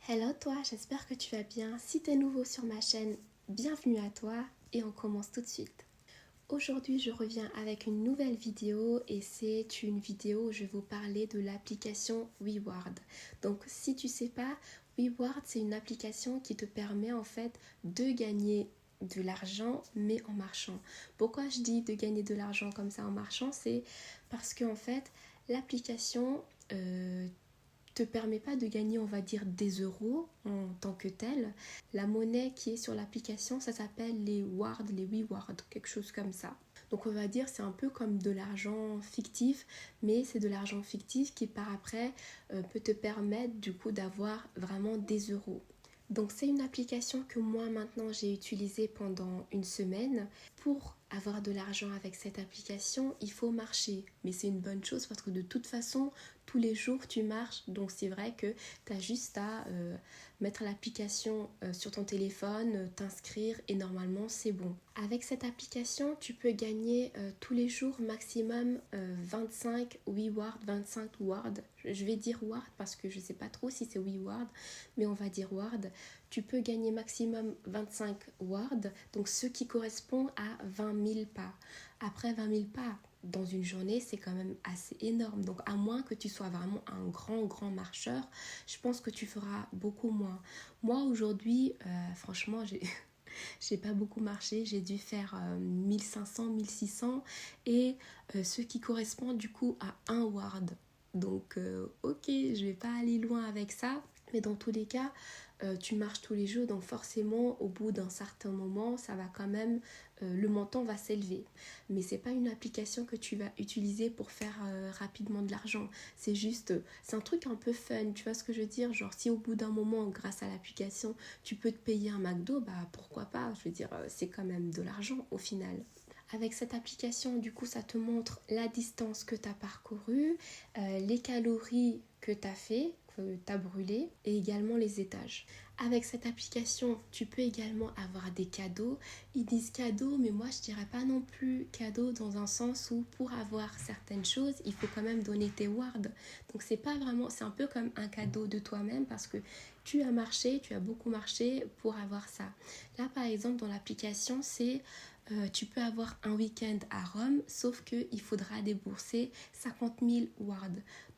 Hello toi, j'espère que tu vas bien. Si tu es nouveau sur ma chaîne, bienvenue à toi et on commence tout de suite. Aujourd'hui, je reviens avec une nouvelle vidéo et c'est une vidéo où je vais vous parler de l'application WeWard. Donc si tu sais pas, WeWard c'est une application qui te permet en fait de gagner de l'argent mais en marchant. Pourquoi je dis de gagner de l'argent comme ça en marchant? C'est parce que en fait l'application te permet pas de gagner, on va dire, des euros en tant que tel. La monnaie qui est sur l'application, ça s'appelle les Ward, les WeWard, quelque chose comme ça. Donc on va dire c'est un peu comme de l'argent fictif, mais c'est de l'argent fictif qui par après peut te permettre du coup d'avoir vraiment des euros. Donc c'est une application que moi maintenant j'ai utilisée pendant une semaine. Pour avoir de l'argent avec cette application, il faut marcher. Mais c'est une bonne chose parce que de toute façon, tous les jours tu marches. Donc c'est vrai que tu as juste à mettre l'application sur ton téléphone, t'inscrire et normalement c'est bon. Avec cette application, tu peux gagner tous les jours maximum 25 WeWard, 25 Ward. Je vais dire Ward parce que je ne sais pas trop si c'est WeWard, mais on va dire Ward. Tu peux gagner maximum 25 Ward, donc ce qui correspond à 20 000 pas. Après 20 000 pas dans une journée, c'est quand même assez énorme. Donc à moins que tu sois vraiment un grand marcheur, je pense que tu feras beaucoup moins. Moi aujourd'hui, franchement, j'ai pas beaucoup marché, j'ai dû faire 1500, 1600 et ce qui correspond du coup à un ward. Donc ok, je vais pas aller loin avec ça, mais dans tous les cas, tu marches tous les jours, donc forcément au bout d'un certain moment, ça va quand même, le montant va s'élever. Mais c'est pas une application que tu vas utiliser pour faire rapidement de l'argent. C'est juste, c'est un truc un peu fun, tu vois ce que je veux dire? Genre si au bout d'un moment, grâce à l'application, tu peux te payer un McDo, bah pourquoi pas? Je veux dire, c'est quand même de l'argent au final. Avec cette application, du coup, ça te montre la distance que tu as parcourue, les calories que tu as fait, que tu as brûlé, et également les étages. Avec cette application, tu peux également avoir des cadeaux. Ils disent cadeaux, mais moi je dirais pas non plus cadeau dans un sens où pour avoir certaines choses, il faut quand même donner tes wards. Donc c'est pas vraiment, c'est un peu comme un cadeau de toi-même parce que tu as marché, tu as beaucoup marché pour avoir ça. Là par exemple dans l'application, c'est tu peux avoir un week-end à Rome, sauf qu'il faudra débourser 50 000 wards.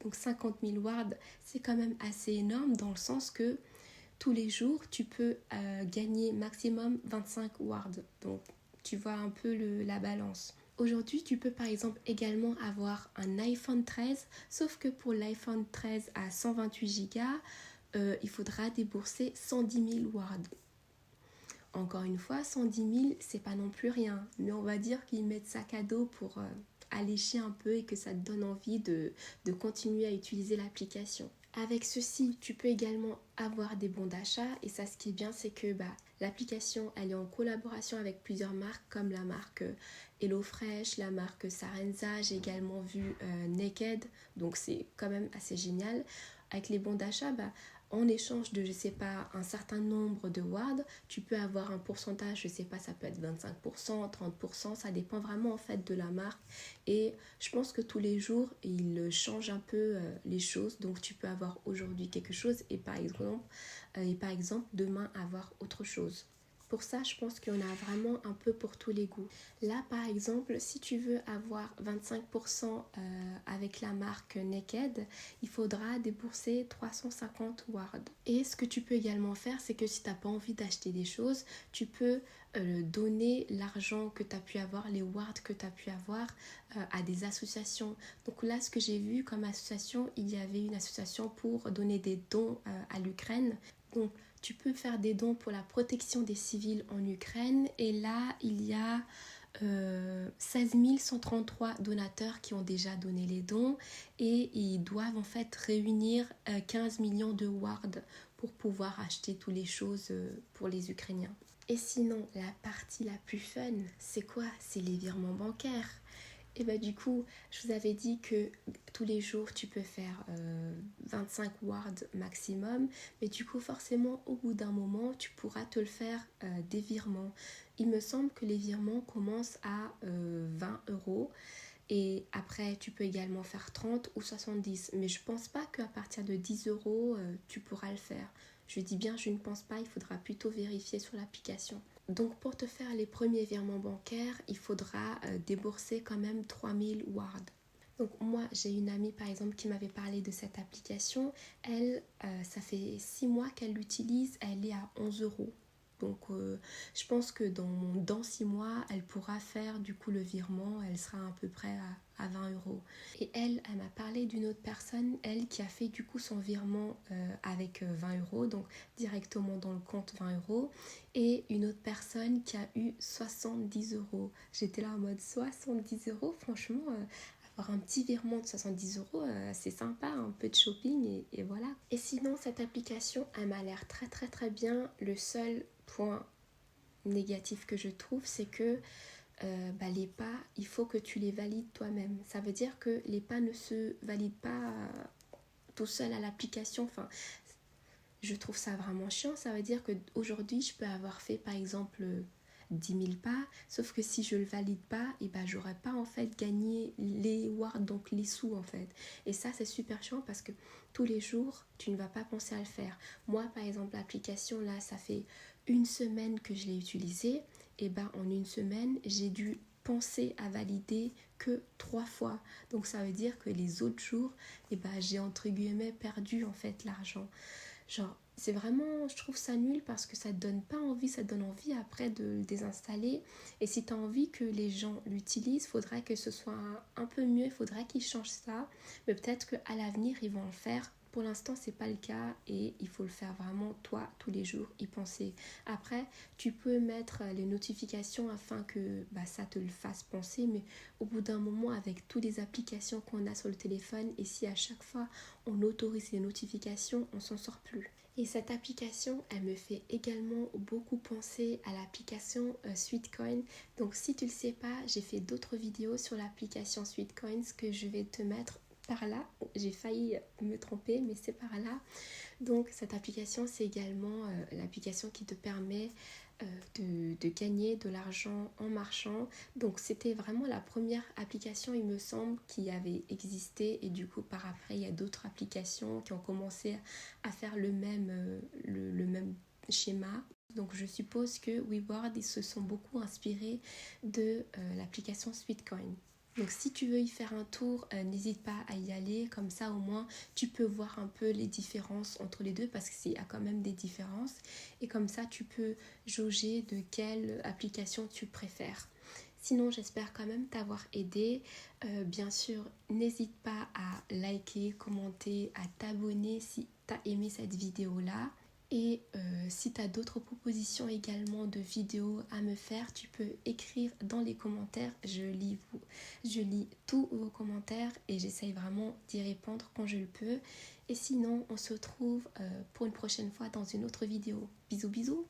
Donc 50 000 wards, c'est quand même assez énorme dans le sens que tous les jours, tu peux gagner maximum 25 wards. Donc tu vois un peu la balance. Aujourd'hui, tu peux par exemple également avoir un iPhone 13, sauf que pour l'iPhone 13 à 128 Go, il faudra débourser 110 000 wards. Encore une fois, 110 000, c'est pas non plus rien. Mais on va dire qu'ils mettent ça cadeau pour allécher un peu et que ça te donne envie de continuer à utiliser l'application. Avec ceci, tu peux également avoir des bons d'achat. Et ça, ce qui est bien, c'est que l'application, elle est en collaboration avec plusieurs marques comme la marque HelloFresh, la marque Sarenza. J'ai également vu Naked. Donc, c'est quand même assez génial. Avec les bons d'achat, en échange de, je sais pas, un certain nombre de wards, tu peux avoir un pourcentage, je sais pas, ça peut être 25%, 30%, ça dépend vraiment en fait de la marque. Et je pense que tous les jours, ils changent un peu les choses. Donc tu peux avoir aujourd'hui quelque chose et par exemple demain avoir autre chose. Pour ça, je pense qu'on a vraiment un peu pour tous les goûts. Là, par exemple, si tu veux avoir 25% avec la marque Naked, il faudra débourser 350 wards. Et ce que tu peux également faire, c'est que si tu n'as pas envie d'acheter des choses, tu peux donner l'argent que tu as pu avoir, les wards que tu as pu avoir à des associations. Donc là, ce que j'ai vu comme association, il y avait une association pour donner des dons à l'Ukraine. Donc, tu peux faire des dons pour la protection des civils en Ukraine. Et là, il y a 16 133 donateurs qui ont déjà donné les dons. Et ils doivent en fait réunir 15 millions de wards pour pouvoir acheter toutes les choses pour les Ukrainiens. Et sinon, la partie la plus fun, c'est quoi? C'est les virements bancaires. Et du coup, je vous avais dit que tous les jours, tu peux faire 25 wards maximum. Mais du coup, forcément, au bout d'un moment, tu pourras te le faire des virements. Il me semble que les virements commencent à 20 euros. Et après, tu peux également faire 30 ou 70. Mais je pense pas qu'à partir de 10 euros, tu pourras le faire. Je dis bien, je ne pense pas, il faudra plutôt vérifier sur l'application. Donc pour te faire les premiers virements bancaires, il faudra débourser quand même 3000 Ward. Donc moi, j'ai une amie par exemple qui m'avait parlé de cette application. Elle, ça fait 6 mois qu'elle l'utilise, elle est à 11 euros. Donc je pense que dans 6 mois, elle pourra faire du coup le virement, elle sera à peu près à 20 euros. Et elle m'a parlé d'une autre personne, elle qui a fait du coup son virement avec 20 euros, donc directement dans le compte 20 euros. Et une autre personne qui a eu 70 euros. J'étais là en mode 70 euros, franchement, avoir un petit virement de 70 euros, c'est sympa, un peu de shopping et voilà. Et sinon, cette application, elle m'a l'air très très très bien. Le seul point négatif que je trouve, c'est que les pas, il faut que tu les valides toi-même. Ça veut dire que les pas ne se valident pas tout seul à l'application. Enfin, je trouve ça vraiment chiant. Ça veut dire qu'aujourd'hui, je peux avoir fait par exemple 10 000 pas, sauf que si je le valide pas, et ben j'aurais pas en fait gagné les wards, donc les sous en fait. Et ça c'est super chiant parce que tous les jours tu ne vas pas penser à le faire. Moi par exemple l'application là, ça fait une semaine que je l'ai utilisée, et ben en une semaine j'ai dû penser à valider que 3 fois. Donc ça veut dire que les autres jours, et ben j'ai entre guillemets perdu en fait l'argent. Genre, c'est vraiment, je trouve ça nul parce que ça te donne pas envie, ça te donne envie après de le désinstaller. Et si tu as envie que les gens l'utilisent, il faudrait que ce soit un peu mieux, il faudrait qu'ils changent ça. Mais peut-être qu'à l'avenir, ils vont le faire. Pour l'instant, c'est pas le cas et il faut le faire vraiment toi tous les jours, y penser. Après, tu peux mettre les notifications afin que ça te le fasse penser, mais au bout d'un moment, avec toutes les applications qu'on a sur le téléphone, et si à chaque fois on autorise les notifications, on s'en sort plus. Et cette application, elle me fait également beaucoup penser à l'application Sweetcoin. Donc si tu ne le sais pas, j'ai fait d'autres vidéos sur l'application Sweetcoins que je vais te mettre par là. J'ai failli me tromper, mais c'est par là. Donc cette application, c'est également l'application qui te permet de gagner de l'argent en marchant. Donc c'était vraiment la première application, il me semble, qui avait existé. Et du coup, par après, il y a d'autres applications qui ont commencé à faire le même schéma. Donc je suppose que WeWard, ils se sont beaucoup inspirés de l'application Sweetcoin. Donc si tu veux y faire un tour, n'hésite pas à y aller, comme ça au moins tu peux voir un peu les différences entre les deux parce qu'il y a quand même des différences et comme ça tu peux jauger de quelle application tu préfères. Sinon j'espère quand même t'avoir aidé. Bien sûr n'hésite pas à liker, commenter, à t'abonner si tu as aimé cette vidéo là. Et si tu as d'autres propositions également de vidéos à me faire, tu peux écrire dans les commentaires. Je lis tous vos commentaires et j'essaye vraiment d'y répondre quand je le peux. Et sinon, on se retrouve pour une prochaine fois dans une autre vidéo. Bisous bisous!